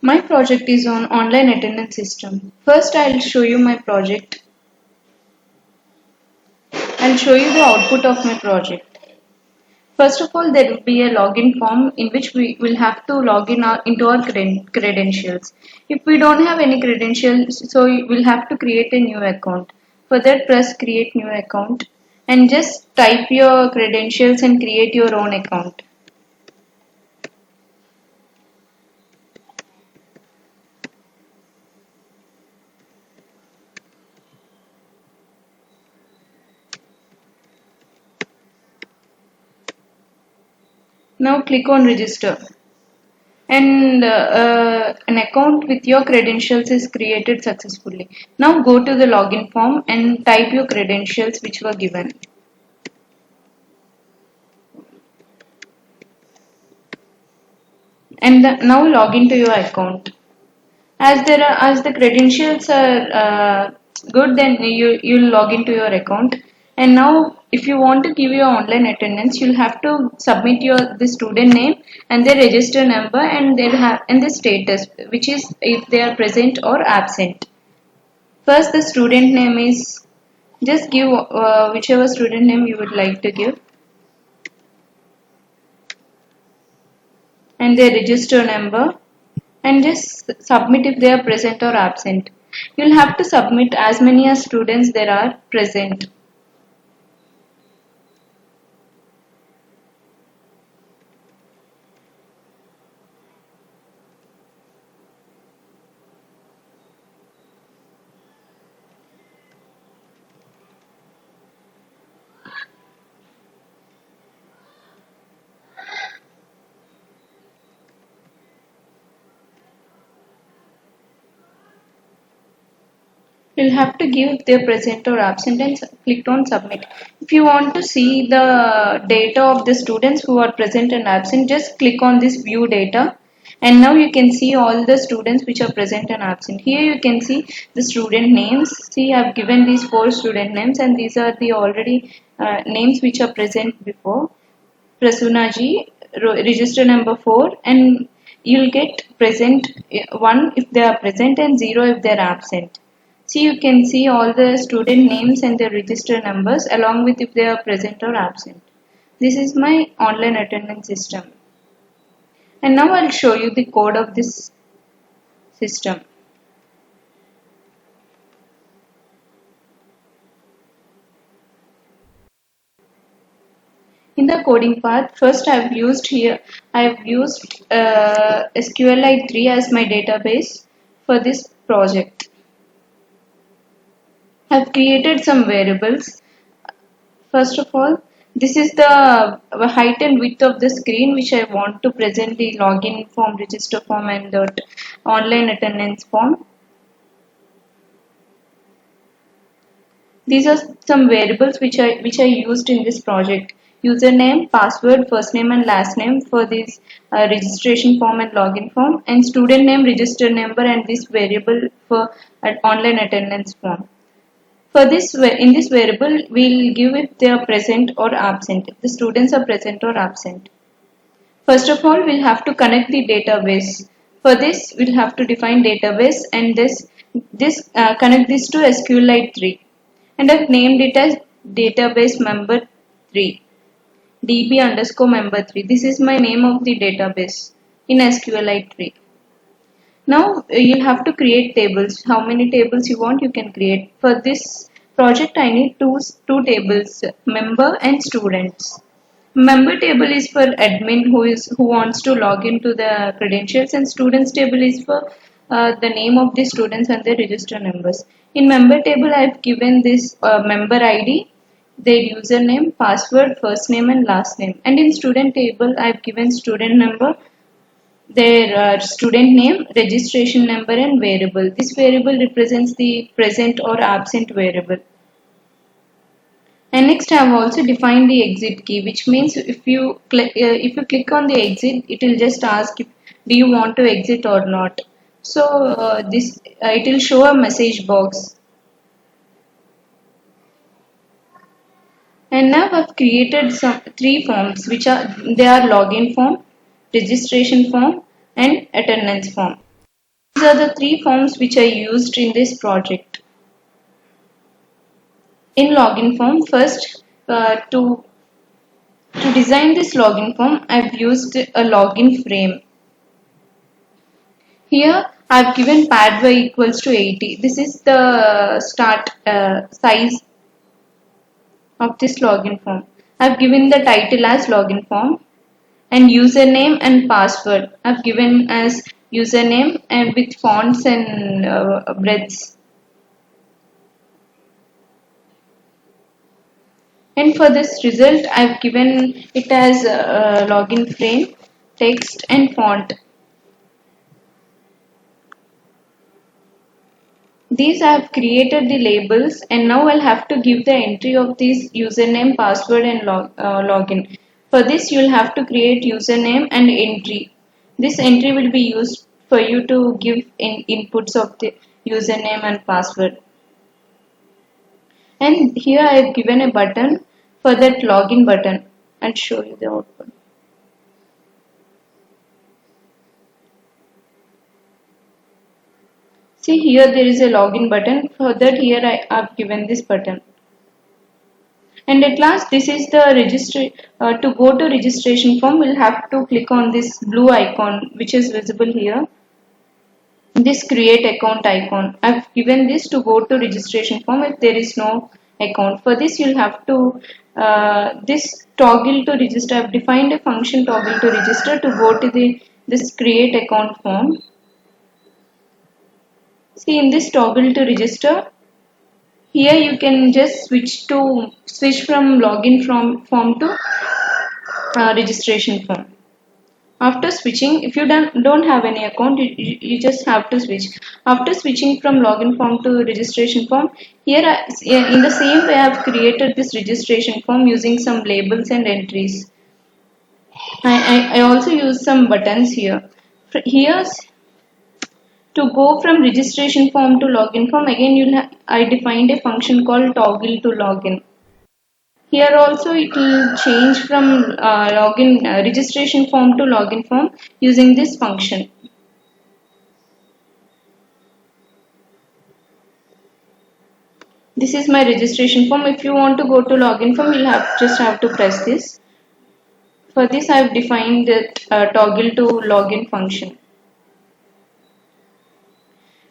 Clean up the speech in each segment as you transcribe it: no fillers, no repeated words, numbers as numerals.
My project is on online attendance system. First, I'll show you my project. I'll show you the output of my project. First of all, there will be a login form in which we will have to log in into our credentials. If we don't have any credentials, so we'll have to create a new account. For that, press create new account and just type your credentials and create your own account. Now click on register. And an account with your credentials is created successfully. Now go to the login form and type your credentials which were given. And now log into your account. As the credentials are good, then you'll log into your account. And now if you want to give your online attendance, you'll have to submit the student name and their register number and the status, which is if they are present or absent. First, the student name is, just give whichever student name you would like to give, and their register number, and just submit if they are present or absent. You'll have to submit as many as students there are present. You'll have to give if they're present or absent and click on submit. If you want to see the data of the students who are present and absent, just click on this view data. And now you can see all the students which are present and absent. Here you can see the student names. See, I've given these 4 student names and these are the already names which are present before. Prasunna ji, register number 4, and you'll get present 1 if they are present and 0 if they are absent. See, you can see all the student names and their register numbers along with if they are present or absent. This is my online attendance system. And now I'll show you the code of this system. In the coding part, first I've used SQLite 3 as my database for this project. I've created some variables. First of all, this is the height and width of the screen which I want to present the login form, register form and the online attendance form. These are some variables which I used in this project. Username, password, first name and last name for this registration form and login form, and student name, register number, and this variable for online attendance form. For this, in this variable, we'll give if they are present or absent, if the students are present or absent. First of all, we'll have to connect the database. For this, we'll have to define database and connect this to SQLite 3. And I've named it as database member 3, db underscore member 3. This is my name of the database in SQLite 3. Now you'll have to create tables. How many tables you want, you can create. For this project, I need two tables, member and students. Member table is for admin who wants to log into the credentials, and students table is for the name of the students and their register numbers. In member table, I've given this member ID, their username, password, first name and last name. And in student table, I've given student number, their student name, registration number and variable. This variable represents the present or absent variable. And next I have also defined the exit key, which means if you click on the exit, it will just ask if do you want to exit or not. So it will show a message box. And now I've created some 3 forms, which are login form, registration form and attendance form. These are the three forms which I used in this project. In login form, first to design this login form, I've used a login frame. Here I've given pad y equals to 80. This is the start size of this login form. I've given the title as login form and username and password. I've given as username and with fonts and breadths. And for this result, I've given it as login frame, text and font. These I have created the labels and now I'll have to give the entry of this username, password and login. For this you'll have to create username and entry. This entry will be used for you to give inputs of the username and password. And here I have given a button for that login button. I'll show you the output. See here there is a login button. For that here I have given this button. And at last this is the to go to registration form we'll have to click on this blue icon which is visible here. This create account icon. I've given this to go to registration form if there is no account. For this you'll have to this toggle to register. I've defined a function toggle to register to go to this create account form. See in this toggle to register, here you can just switch from login form to registration form. After switching, if you don't have any account, you just have to switch. After switching from login form to registration form, here in the same way I have created this registration form using some labels and entries. I also use some buttons here. Here to go from registration form to login form, again I defined a function called toggle to login. Here also it will change from registration form to login form using this function. This is my registration form. If you want to go to login form, you'll just have to press this. For this, I have defined the toggle to login function.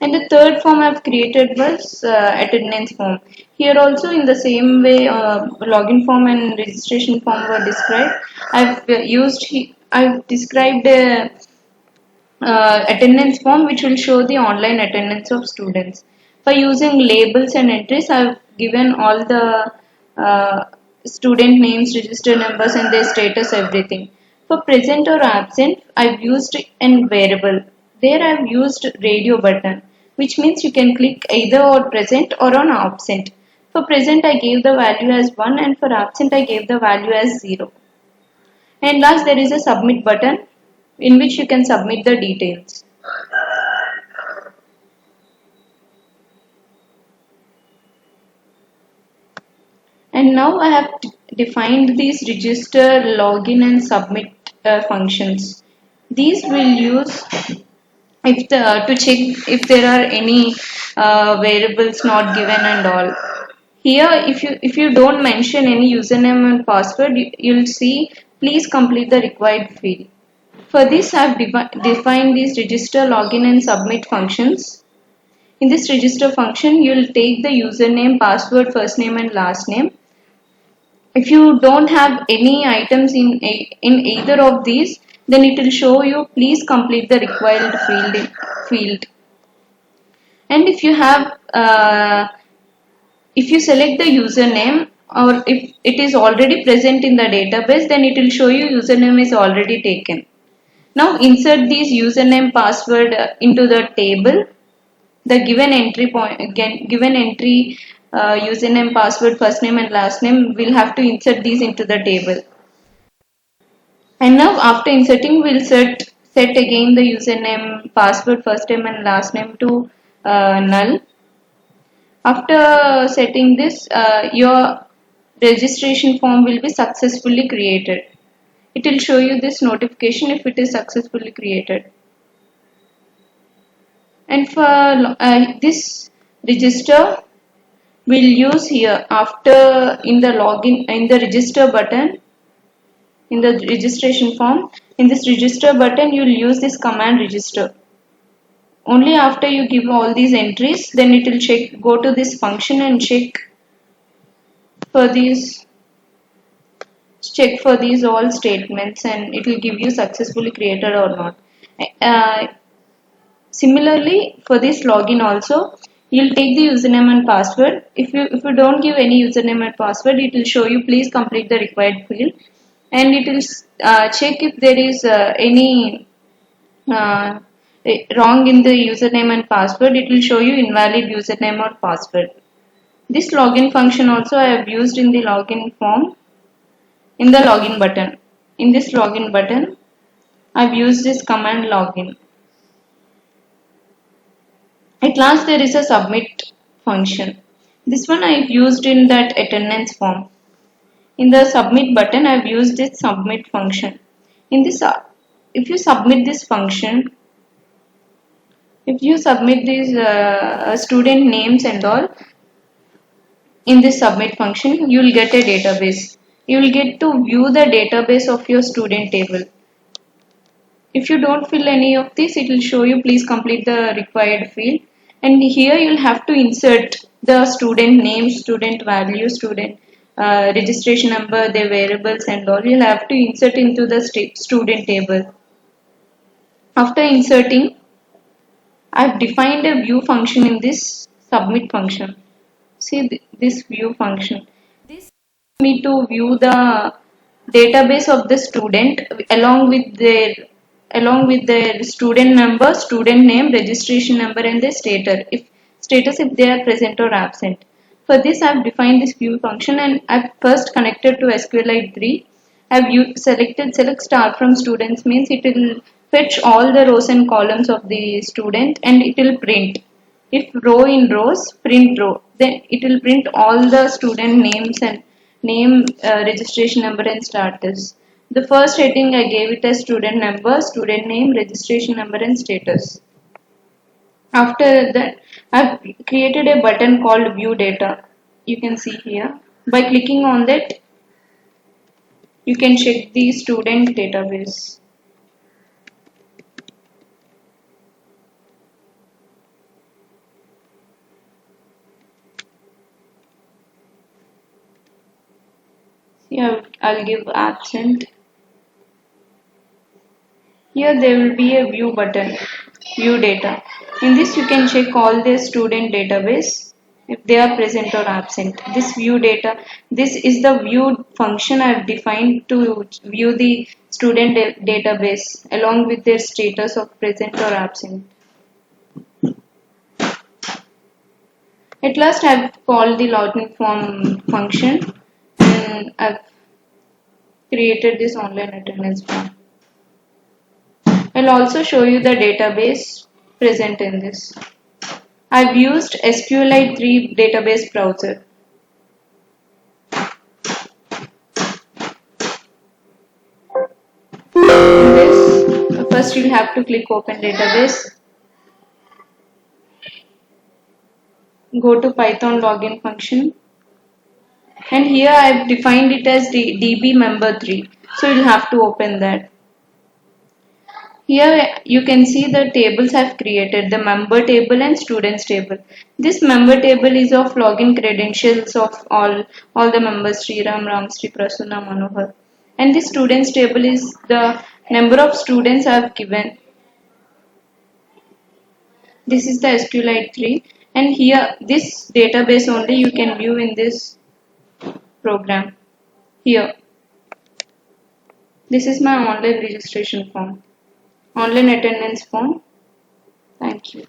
And the third form I've created was attendance form. Here also in the same way login form and registration form were described. I've described a attendance form which will show the online attendance of students. By using labels and entries, I've given all the student names, register numbers and their status, everything. For present or absent, I've used an variable. There I've used radio button, which means you can click either on present or on absent. For present I gave the value as 1 and for absent I gave the value as 0. And last there is a submit button in which you can submit the details. And now I have defined these register, login and submit functions. These will use to check if there are any variables not given and all. Here if you don't mention any username and password, you'll see please complete the required field. For this I have defined these register, login and submit functions. In this register function you'll take the username, password, first name and last name. If you don't have any items in either of these, then it will show you please complete the required field. And if you have if you select the username or if it is already present in the database, then it will show you username is already taken. Now insert these username password into the table. The given entry username, password, first name and last name, we'll have to insert these into the table. And now after inserting, we'll set again the username, password, first name and last name to null. After setting this, your registration form will be successfully created. It will show you this notification if it is successfully created. And for this register we'll use here after in the login in the register button in the registration form. In this register button you'll use this command register. Only after you give all these entries, then it will go to this function and for these check for these all statements, and it will give you successfully created or not. Uh, Similarly, for this login also, you'll take the username and password. If you don't give any username and password, it will show you please complete the required field, and it will check if there is any uh, wrong in the username and password. It will show you invalid username or password. This login function also I have used in the login form in the login button. In this login button, I've used this command login. At last there is a submit function. This one I've used in that attendance form. In the submit button I've used this submit function. In this if you submit this function, if you submit these student names and all in this submit function, you will get a database. You will get to view the database of your student table. If you don't fill any of this, it will show you please complete the required field. And here you will have to insert the student name, student value, student registration number, their variables and all. You will have to insert into the student table. After inserting, I have defined a view function in this submit function. See this view function. This me to view the database of the student along with their student number, student name, registration number, and their status if they are present or absent. For this, I have defined this view function, and I've first connected to SQLite 3. I've selected select star from students means it will fetch all the rows and columns of the student, and it will print. If row in rows, print row, then it will print all the student names and name, registration number and status. The first heading I gave it as student number, student name, registration number and status. After that, I've created a button called view data. You can see here. By clicking on that, you can check the student database. Here I'll give absent. Here there will be a view button, view data. In this you can check all the student database if they are present or absent. This view data, this is the view function I have defined to view the student database along with their status of present or absent. At last I have called the login form function and I've created this online attendance form. I'll also show you the database present in this. I've used SQLite 3 database browser. In this, first you'll have to click open database. Go to Python login function. And here I've defined it as the DB member 3. So you'll have to open that. Here you can see the tables I've created, the member table and students table. This member table is of login credentials of all the members, Sriram, Ramsri, Prasunna, Manohar. And this students table is the number of students I've given. This is the SQLite 3, and here this database only you can view in this program. Here, this is my online registration form. Online attendance form. Thank you.